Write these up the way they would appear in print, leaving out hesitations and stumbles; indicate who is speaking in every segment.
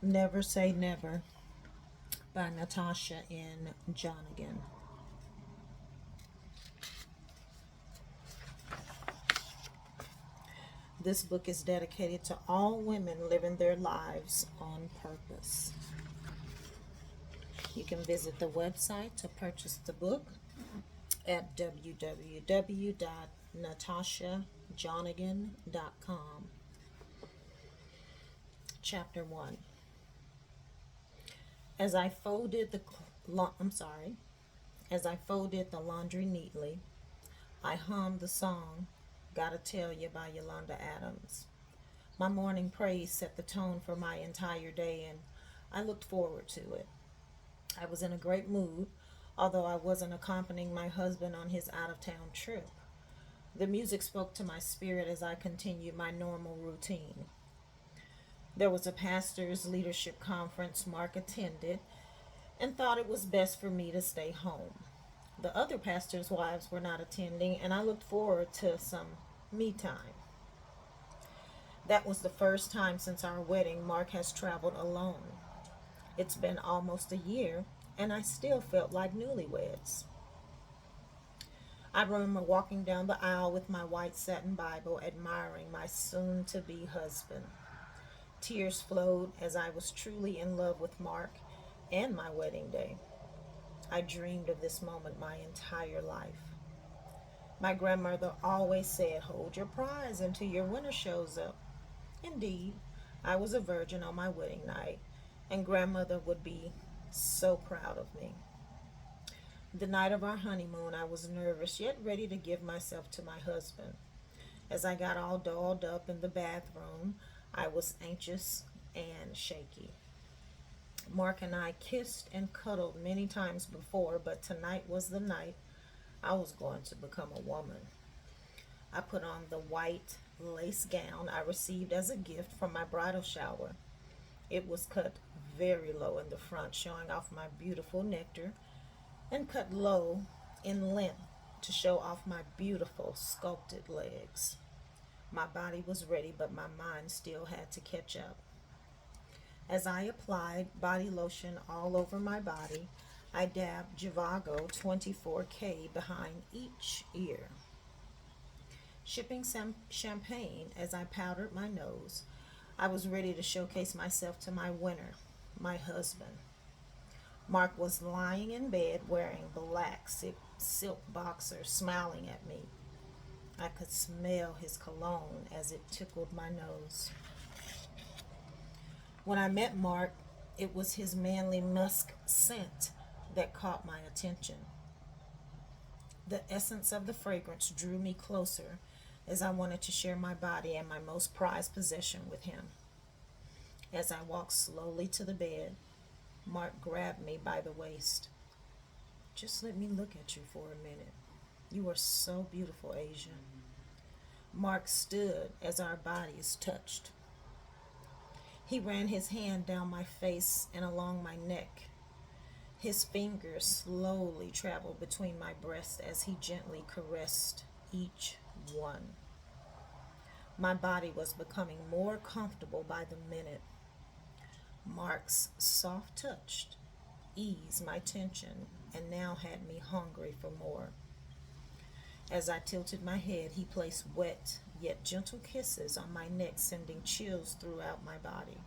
Speaker 1: Never Say Never by Natasha N. Jonigan. This book is dedicated to all women living their lives on purpose. You can visit the website to purchase the book at www.natashajonigan.com. Chapter 1. As I folded the I'm sorry. As I folded the laundry neatly, I hummed the song Gotta Tell You by Yolanda Adams. My morning praise set the tone for my entire day, and I looked forward to it. I was in a great mood, although I wasn't accompanying my husband on his out of town trip. The music spoke to my spirit as I continued my normal routine. There was a pastor's leadership conference Mark attended and thought it was best for me to stay home. The other pastors' wives were not attending, and I looked forward to some me time. That was the first time since our wedding Mark has traveled alone. It's been almost a year, and I still felt like newlyweds. I remember walking down the aisle with my white satin Bible, admiring my soon to be husband. Tears flowed as I was truly in love with Mark and my wedding day. I dreamed of this moment my entire life. My grandmother always said, "Hold your prize until your winner shows up." Indeed, I was a virgin on my wedding night, and grandmother would be so proud of me. The night of our honeymoon, I was nervous yet ready to give myself to my husband. As I got all dolled up in the bathroom, I was anxious and shaky. Mark and I kissed and cuddled many times before, but tonight was the night I was going to become a woman. I put on the white lace gown I received as a gift from my bridal shower. It was cut very low in the front, showing off my beautiful nectar, and cut low in length to show off my beautiful sculpted legs. My body was ready, but my mind still had to catch up. As I applied body lotion all over my body, I dabbed Javago 24K behind each ear. Shipping some champagne as I powdered my nose, I was ready to showcase myself to my winner, my husband. Mark was lying in bed wearing black silk boxers, smiling at me. I could smell his cologne as it tickled my nose. When I met Mark, it was his manly musk scent that caught my attention. The essence of the fragrance drew me closer as I wanted to share my body and my most prized possession with him. As I walked slowly to the bed, Mark grabbed me by the waist. "Just let me look at you for a minute. You are so beautiful, Asia." Mark stood as our bodies touched. He ran his hand down my face and along my neck. His fingers slowly traveled between my breasts as he gently caressed each one. My body was becoming more comfortable by the minute. Mark's soft touch eased my tension and now had me hungry for more. As I tilted my head, he placed wet yet gentle kisses on my neck, sending chills throughout my body.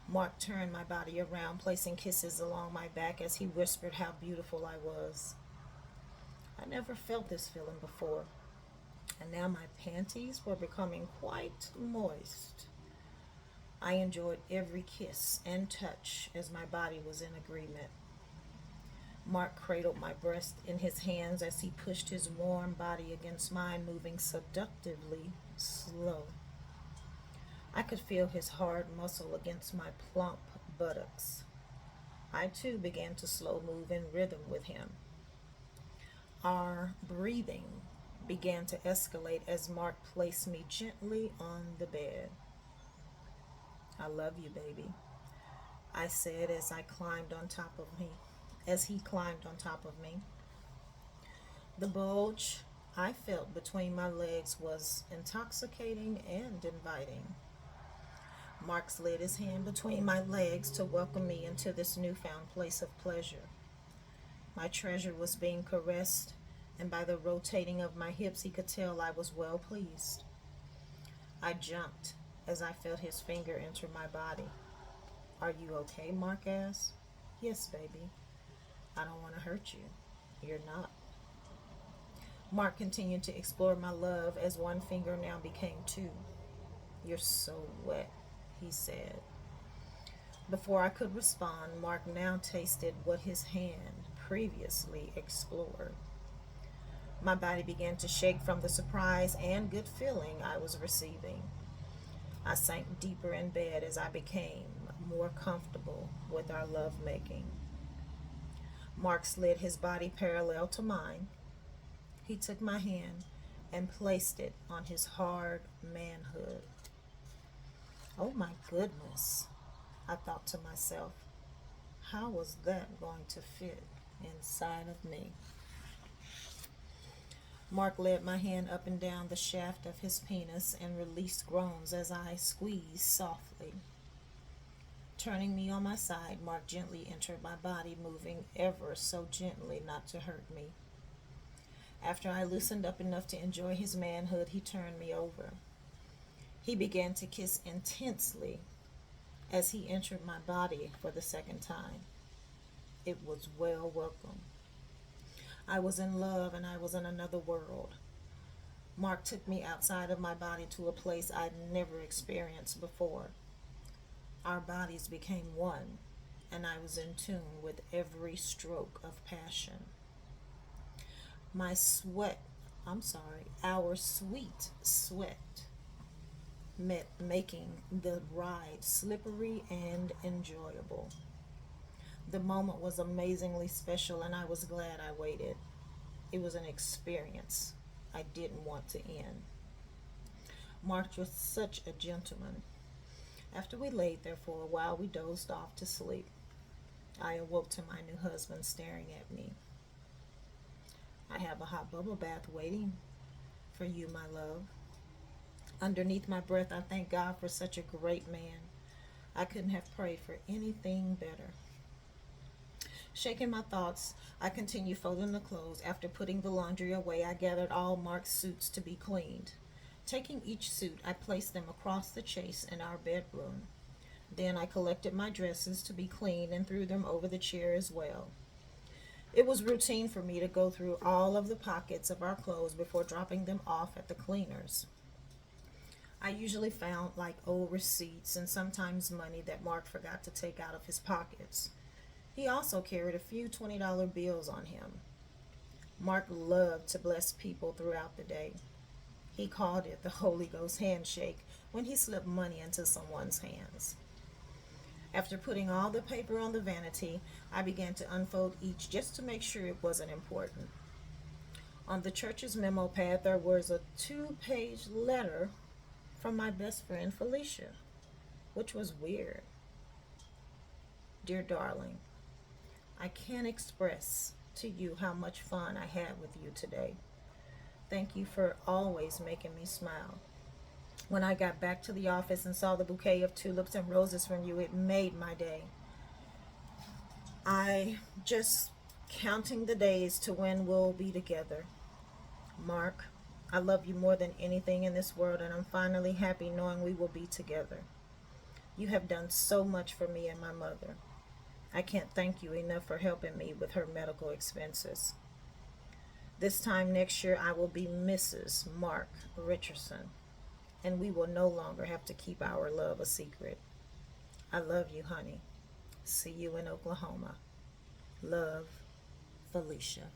Speaker 1: Mark turned my body around, placing kisses along my back as he whispered how beautiful I was. I never felt this feeling before, and now my panties were becoming quite moist. I enjoyed every kiss and touch as my body was in agreement. Mark cradled my breast in his hands as he pushed his warm body against mine, moving seductively slow. I could feel his hard muscle against my plump buttocks. I too began to slow move in rhythm with him. Our breathing began to escalate as Mark placed me gently on the bed. "I love you, baby," I said as he climbed on top of me. The bulge I felt between my legs was intoxicating and inviting. Mark slid his hand between my legs to welcome me into this newfound place of pleasure. My treasure was being caressed, and by the rotating of my hips, he could tell I was well pleased. I jumped as I felt his finger enter my body. "Are you okay?" Mark asked. "Yes, baby. I don't want to hurt you." "You're not." Mark continued to explore my love as one finger now became two. "You're so wet," he said. Before I could respond, Mark now tasted what his hand previously explored. My body began to shake from the surprise and good feeling I was receiving. I sank deeper in bed as I became more comfortable with our lovemaking. Mark slid his body parallel to mine. He took my hand and placed it on his hard manhood. Oh my goodness, I thought to myself. How was that going to fit inside of me? Mark led my hand up and down the shaft of his penis and released groans as I squeezed softly. Turning me on my side, Mark gently entered my body, moving ever so gently not to hurt me. After I loosened up enough to enjoy his manhood, he turned me over. He began to kiss intensely as he entered my body for the second time. It was well welcome. I was in love and I was in another world. Mark took me outside of my body to a place I'd never experienced before. Our bodies became one, and I was in tune with every stroke of passion. My sweat, our sweet sweat, met making the ride slippery and enjoyable. The moment was amazingly special, and I was glad I waited. It was an experience I didn't want to end. Mark was such a gentleman. After we laid there for a while, we dozed off to sleep. I awoke to my new husband staring at me. "I have a hot bubble bath waiting for you, my love." Underneath my breath, I thank God for such a great man. I couldn't have prayed for anything better. Shaking my thoughts, I continued folding the clothes. After putting the laundry away, I gathered all Mark's suits to be cleaned. Taking each suit, I placed them across the chase in our bedroom. Then I collected my dresses to be cleaned and threw them over the chair as well. It was routine for me to go through all of the pockets of our clothes before dropping them off at the cleaners. I usually found old receipts and sometimes money that Mark forgot to take out of his pockets. He also carried a few $20 bills on him. Mark loved to bless people throughout the day. He called it the Holy Ghost handshake when he slipped money into someone's hands. After putting all the paper on the vanity, I began to unfold each just to make sure it wasn't important. On the church's memo pad, there was a 2-page letter from my best friend Felicia, which was weird. "Dear darling, I can't express to you how much fun I had with you today. Thank you for always making me smile. When I got back to the office and saw the bouquet of tulips and roses from you, it made my day. I just counting the days to when we'll be together. Mark, I love you more than anything in this world, and I'm finally happy knowing we will be together. You have done so much for me and my mother. I can't thank you enough for helping me with her medical expenses. This time next year, I will be Mrs. Mark Richardson, and we will no longer have to keep our love a secret. I love you, honey. See you in Oklahoma. Love, Felicia."